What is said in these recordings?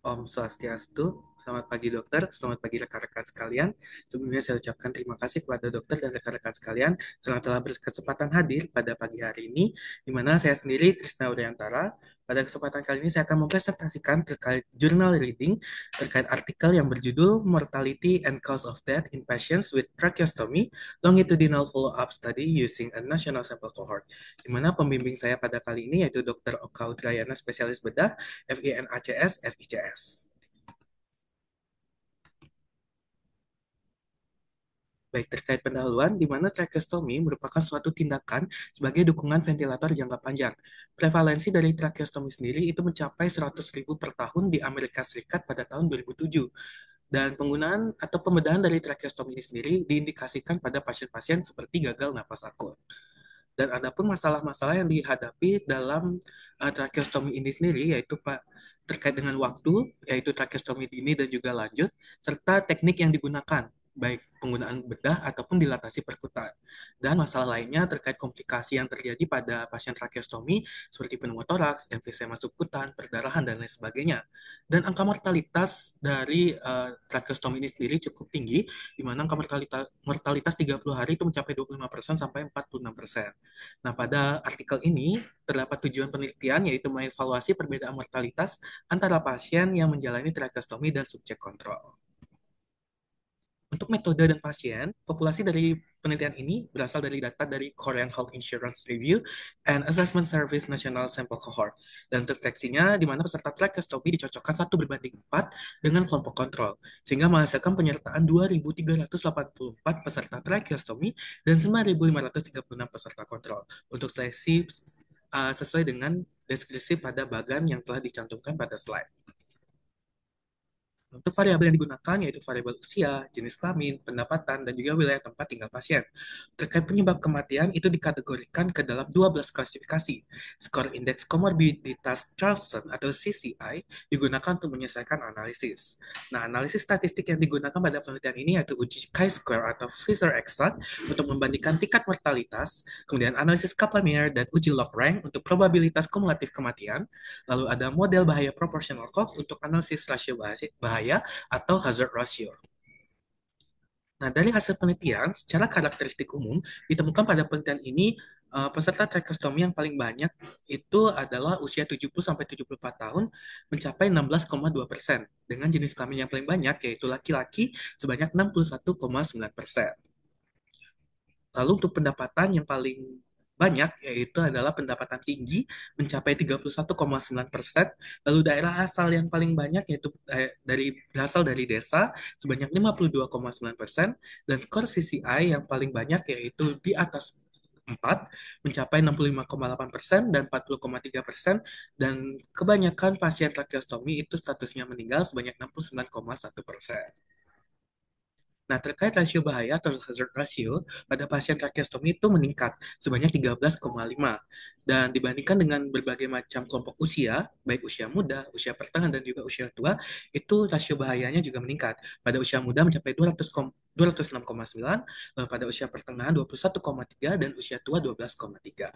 Om Swastiastu, selamat pagi dokter, selamat pagi rekan-rekan sekalian. Sebelumnya saya ucapkan terima kasih kepada dokter dan rekan-rekan sekalian yang telah berkesempatan hadir pada pagi hari ini, di mana saya sendiri, Krisna Uryantara. Pada kesempatan kali ini saya akan mempresentasikan terkait journal reading, terkait artikel yang berjudul Mortality and Cause of Death in Patients with Tracheostomy, Longitudinal Follow-up Study Using a National Sample Cohort, di mana pembimbing saya pada kali ini yaitu Dr. Oka Udrayana, spesialis bedah, FINACS, FICS. Baik, terkait pendahuluan, di mana tracheostomy merupakan suatu tindakan sebagai dukungan ventilator jangka panjang. Prevalensi dari tracheostomy sendiri itu mencapai 100.000 per tahun di Amerika Serikat pada tahun 2007. Dan penggunaan atau pembedahan dari tracheostomy ini sendiri diindikasikan pada pasien-pasien seperti gagal napas akut. Dan adapun masalah-masalah yang dihadapi dalam tracheostomy ini sendiri yaitu Pak terkait dengan waktu, yaitu tracheostomy dini dan juga lanjut, serta teknik yang digunakan, baik penggunaan bedah ataupun dilatasi perkutan. Dan masalah lainnya terkait komplikasi yang terjadi pada pasien tracheostomy seperti pneumotoraks, emfisema subkutan, perdarahan, dan lain sebagainya. Dan angka mortalitas dari tracheostomy ini sendiri cukup tinggi, di mana angka mortalitas 30 hari itu mencapai 25% sampai 46%. Nah, pada artikel ini terdapat tujuan penelitian yaitu mengevaluasi perbedaan mortalitas antara pasien yang menjalani tracheostomi dan subjek kontrol. Untuk metode dan pasien, populasi dari penelitian ini berasal dari data dari Korean Health Insurance Review and Assessment Service National Sample Cohort. Dan deteksinya di mana peserta tracheostomy dicocokkan 1:4 dengan kelompok kontrol, sehingga menghasilkan penyertaan 2.384 peserta tracheostomy dan 9.536 peserta kontrol untuk seleksi sesuai dengan deskripsi pada bagan yang telah dicantumkan pada slide. Untuk variabel yang digunakan yaitu variabel usia, jenis kelamin, pendapatan, dan juga wilayah tempat tinggal pasien. Terkait penyebab kematian itu dikategorikan ke dalam 12 klasifikasi. Skor indeks komorbiditas Charlson atau CCI digunakan untuk menyelesaikan analisis. Nah, analisis statistik yang digunakan pada penelitian ini yaitu uji chi-square atau Fisher-Exot untuk membandingkan tingkat mortalitas, kemudian analisis Kaplan-Meier dan uji log rank untuk probabilitas kumulatif kematian, lalu ada model bahaya proportional cost untuk analisis rasio bahaya atau hazard ratio. Nah, dari hasil penelitian, secara karakteristik umum, ditemukan pada penelitian ini peserta tracheostomy yang paling banyak itu adalah usia 70-74 tahun mencapai 16,2%, dengan jenis kelamin yang paling banyak yaitu laki-laki sebanyak 61,9%. Lalu untuk pendapatan yang paling banyak yaitu adalah pendapatan tinggi mencapai 31,9%. Lalu daerah asal yang paling banyak yaitu berasal dari desa sebanyak 52,9%, dan skor CCI yang paling banyak yaitu di atas 4 mencapai 65,8% dan 40,3%, dan kebanyakan pasien tracheostomi itu statusnya meninggal sebanyak 69,1%. Nah, terkait rasio bahaya atau hazard ratio pada pasien tracheostomi itu meningkat sebanyak 13,5. Dan dibandingkan dengan berbagai macam kelompok usia, baik usia muda, usia pertengahan, dan juga usia tua, itu rasio bahayanya juga meningkat. Pada usia muda mencapai 206,9, lalu pada usia pertengahan 21,3, dan usia tua 12,3.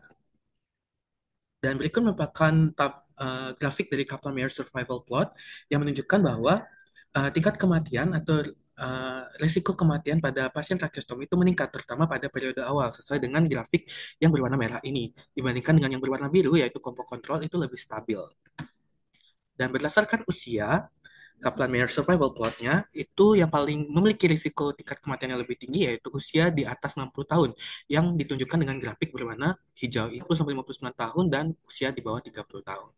Dan berikut merupakan grafik dari Kaplan-Meier survival plot yang menunjukkan bahwa tingkat kematian atau risiko kematian pada pasien tracheostomi itu meningkat, terutama pada periode awal, sesuai dengan grafik yang berwarna merah ini. Dibandingkan dengan yang berwarna biru, yaitu kelompok kontrol, itu lebih stabil. Dan berdasarkan usia, Kaplan-Meier survival plotnya itu yang paling memiliki risiko tingkat kematian yang lebih tinggi yaitu usia di atas 60 tahun yang ditunjukkan dengan grafik berwarna hijau, 50-59 tahun, dan usia di bawah 30 tahun.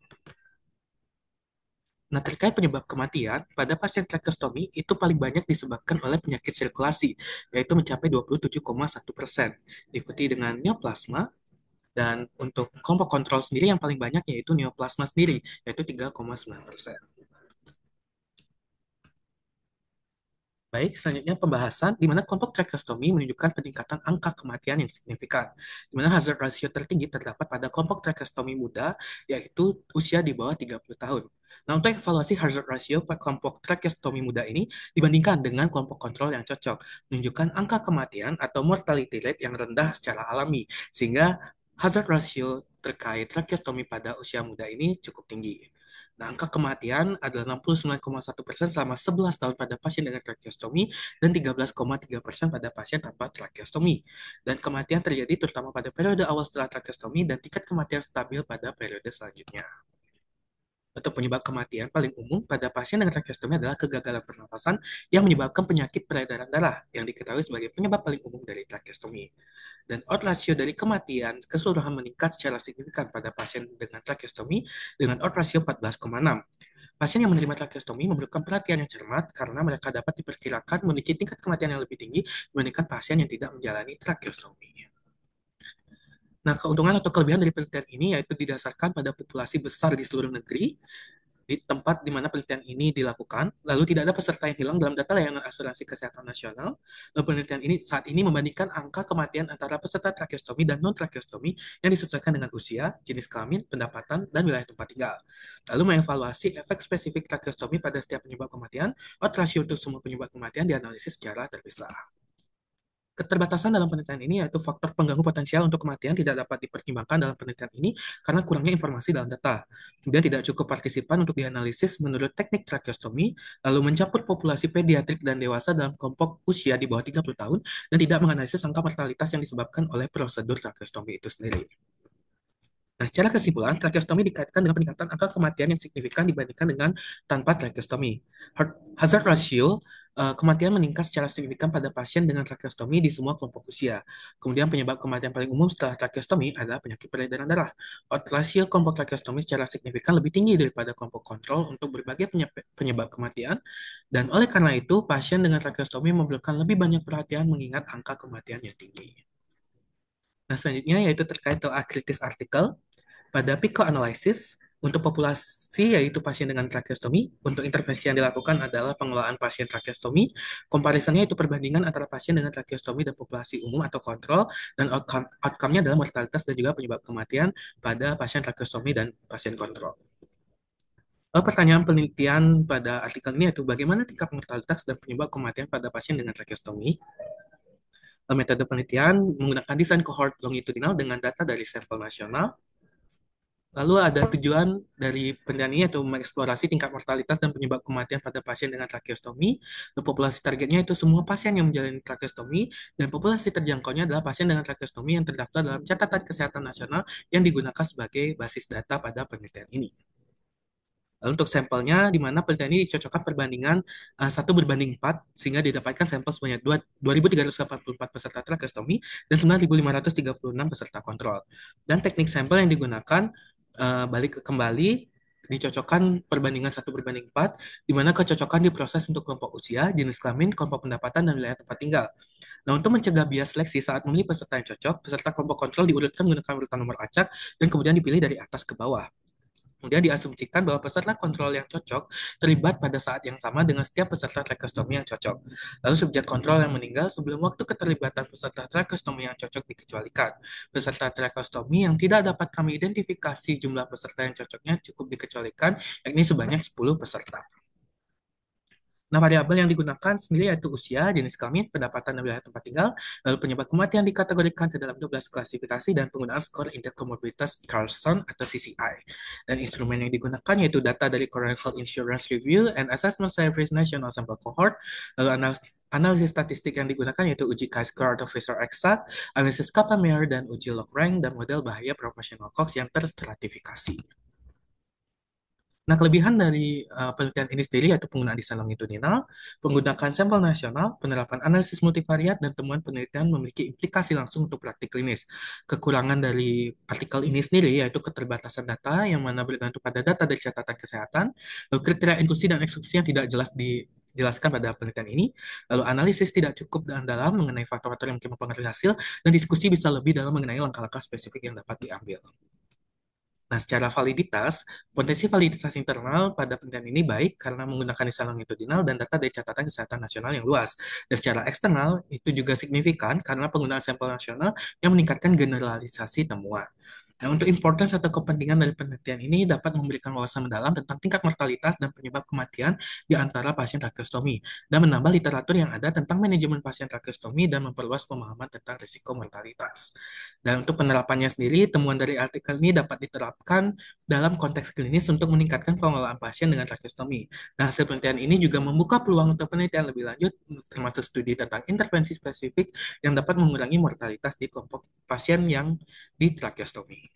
Nah, terkait penyebab kematian, pada pasien tracheostomi itu paling banyak disebabkan oleh penyakit sirkulasi, yaitu mencapai 27,1%, diikuti dengan neoplasma, dan untuk kelompok kontrol sendiri yang paling banyak yaitu neoplasma sendiri, yaitu 3,9%. Baik, selanjutnya pembahasan di mana kelompok tracheostomi menunjukkan peningkatan angka kematian yang signifikan, di mana hazard ratio tertinggi terdapat pada kelompok tracheostomi muda, yaitu usia di bawah 30 tahun. Nah, untuk evaluasi hazard ratio pada kelompok tracheostomi muda ini dibandingkan dengan kelompok kontrol yang cocok, menunjukkan angka kematian atau mortality rate yang rendah secara alami, sehingga hazard ratio terkait tracheostomi pada usia muda ini cukup tinggi. Nah, angka kematian adalah 69,1% selama 11 tahun pada pasien dengan tracheostomi dan 13,3% pada pasien tanpa tracheostomi. Dan kematian terjadi terutama pada periode awal setelah tracheostomi dan tingkat kematian stabil pada periode selanjutnya. Untuk penyebab kematian paling umum pada pasien dengan tracheostomi adalah kegagalan pernapasan yang menyebabkan penyakit peredaran darah yang diketahui sebagai penyebab paling umum dari tracheostomi. Dan odds rasio dari kematian keseluruhan meningkat secara signifikan pada pasien dengan tracheostomi dengan odds rasio 14,6. Pasien yang menerima tracheostomi memerlukan perhatian yang cermat karena mereka dapat diperkirakan memiliki tingkat kematian yang lebih tinggi dibandingkan pasien yang tidak menjalani tracheostomi. Nah, keuntungan atau kelebihan dari penelitian ini yaitu didasarkan pada populasi besar di seluruh negeri, di tempat di mana penelitian ini dilakukan, lalu tidak ada peserta yang hilang dalam data layanan asuransi kesehatan nasional. Lalu penelitian ini saat ini membandingkan angka kematian antara peserta tracheostomi dan non-tracheostomi yang disesuaikan dengan usia, jenis kelamin, pendapatan, dan wilayah tempat tinggal. Lalu mengevaluasi efek spesifik tracheostomi pada setiap penyebab kematian, odds rasio untuk semua penyebab kematian dianalisis secara terpisah. Keterbatasan dalam penelitian ini yaitu faktor pengganggu potensial untuk kematian tidak dapat dipertimbangkan dalam penelitian ini karena kurangnya informasi dalam data. Kemudian tidak cukup partisipan untuk dianalisis menurut teknik tracheostomi, lalu mencakup populasi pediatrik dan dewasa dalam kelompok usia di bawah 30 tahun, dan tidak menganalisis angka mortalitas yang disebabkan oleh prosedur tracheostomi itu sendiri. Nah, secara kesimpulan, tracheostomi dikaitkan dengan peningkatan angka kematian yang signifikan dibandingkan dengan tanpa tracheostomi. Hazard ratio kematian meningkat secara signifikan pada pasien dengan tracheostomi di semua kelompok usia. Kemudian penyebab kematian paling umum setelah tracheostomi adalah penyakit peredaran darah. Odds rasio kelompok tracheostomi secara signifikan lebih tinggi daripada kelompok kontrol untuk berbagai penyebab kematian. Dan oleh karena itu, pasien dengan tracheostomi memerlukan lebih banyak perhatian mengingat angka kematian yang tinggi. Nah, selanjutnya yaitu terkait telah kritis artikel. Pada analysis untuk populasi yaitu pasien dengan tracheostomi, untuk intervensi yang dilakukan adalah pengelolaan pasien tracheostomi. Komparisinya itu perbandingan antara pasien dengan tracheostomi dan populasi umum atau kontrol, dan outcome-nya adalah mortalitas dan juga penyebab kematian pada pasien tracheostomi dan pasien kontrol. Lalu pertanyaan penelitian pada artikel ini yaitu bagaimana tingkat mortalitas dan penyebab kematian pada pasien dengan tracheostomi. Metode penelitian menggunakan desain cohort longitudinal dengan data dari sampel nasional. Lalu ada tujuan dari penelitian ini yaitu mengeksplorasi tingkat mortalitas dan penyebab kematian pada pasien dengan tracheostomi. Dan populasi targetnya itu semua pasien yang menjalani tracheostomi, dan populasi terjangkaunya adalah pasien dengan tracheostomi yang terdaftar dalam catatan kesehatan nasional yang digunakan sebagai basis data pada penelitian ini. Lalu untuk sampelnya, di mana penelitian ini dicocokkan perbandingan 1:4, sehingga didapatkan sampel sebanyak 2.384 peserta tracheostomi dan 9.536 peserta kontrol. Dan teknik sampel yang digunakan balik kembali dicocokkan perbandingan 1:4, di mana kecocokan diproses untuk kelompok usia, jenis kelamin, kelompok pendapatan, dan wilayah tempat tinggal. Nah, untuk mencegah bias seleksi saat memilih peserta yang cocok, peserta kelompok kontrol diurutkan menggunakan urutan nomor acak dan kemudian dipilih dari atas ke bawah. Kemudian diasumsikan bahwa peserta kontrol yang cocok terlibat pada saat yang sama dengan setiap peserta tracheostomi yang cocok. Lalu subjek kontrol yang meninggal sebelum waktu keterlibatan peserta tracheostomi yang cocok dikecualikan. Peserta tracheostomi yang tidak dapat kami identifikasi jumlah peserta yang cocoknya cukup dikecualikan, yakni sebanyak 10 peserta. Nah, variabel yang digunakan sendiri yaitu usia, jenis kelamin, pendapatan dan wilayah tempat tinggal, lalu penyebab kematian dikategorikan ke dalam 12 klasifikasi dan penggunaan skor indeks komorbiditas Carlson atau CCI. Dan instrumen yang digunakan yaitu data dari Coronary Health Insurance Review and Assessment Service National Sample Cohort, lalu analisis statistik yang digunakan yaitu uji chi-square atau Fisher exact, analisis Kaplan-Meier, dan uji log-rank, dan model bahaya professional Cox yang terstratifikasi. Nah, kelebihan dari penelitian ini sendiri yaitu penggunaan desain longitudinal, penggunaan sampel nasional, penerapan analisis multivariat, dan temuan penelitian memiliki implikasi langsung untuk praktik klinis. Kekurangan dari artikel ini sendiri yaitu keterbatasan data yang mana bergantung pada data dari catatan kesehatan, lalu kriteria inklusi dan eksklusi yang tidak jelas dijelaskan pada penelitian ini, lalu analisis tidak cukup dan dalam mengenai faktor-faktor yang mungkin mempengaruhi hasil, dan diskusi bisa lebih dalam mengenai langkah-langkah spesifik yang dapat diambil. Nah, secara validitas, potensi validitas internal pada penelitian ini baik karena menggunakan desain longitudinal dan data dari catatan kesehatan nasional yang luas. Dan secara eksternal, itu juga signifikan karena penggunaan sampel nasional yang meningkatkan generalisasi temuan. Nah, untuk importance atau kepentingan dari penelitian ini dapat memberikan wawasan mendalam tentang tingkat mortalitas dan penyebab kematian di antara pasien trakeostomi, dan menambah literatur yang ada tentang manajemen pasien trakeostomi dan memperluas pemahaman tentang risiko mortalitas. Dan untuk penerapannya sendiri, temuan dari artikel ini dapat diterapkan dalam konteks klinis untuk meningkatkan pengelolaan pasien dengan trakeostomi. Nah, hasil penelitian ini juga membuka peluang untuk penelitian lebih lanjut, termasuk studi tentang intervensi spesifik yang dapat mengurangi mortalitas di kelompok pasien yang di trakeostomi.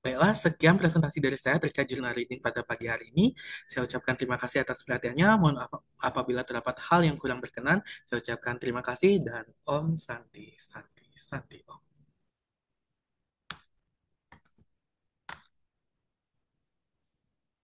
Baiklah, sekian presentasi dari saya terkait jurnal reading pada pagi hari ini. Saya ucapkan terima kasih atas perhatiannya. Mohon apabila terdapat hal yang kurang berkenan. Saya ucapkan terima kasih dan Om Santi, Santi, Santi Om.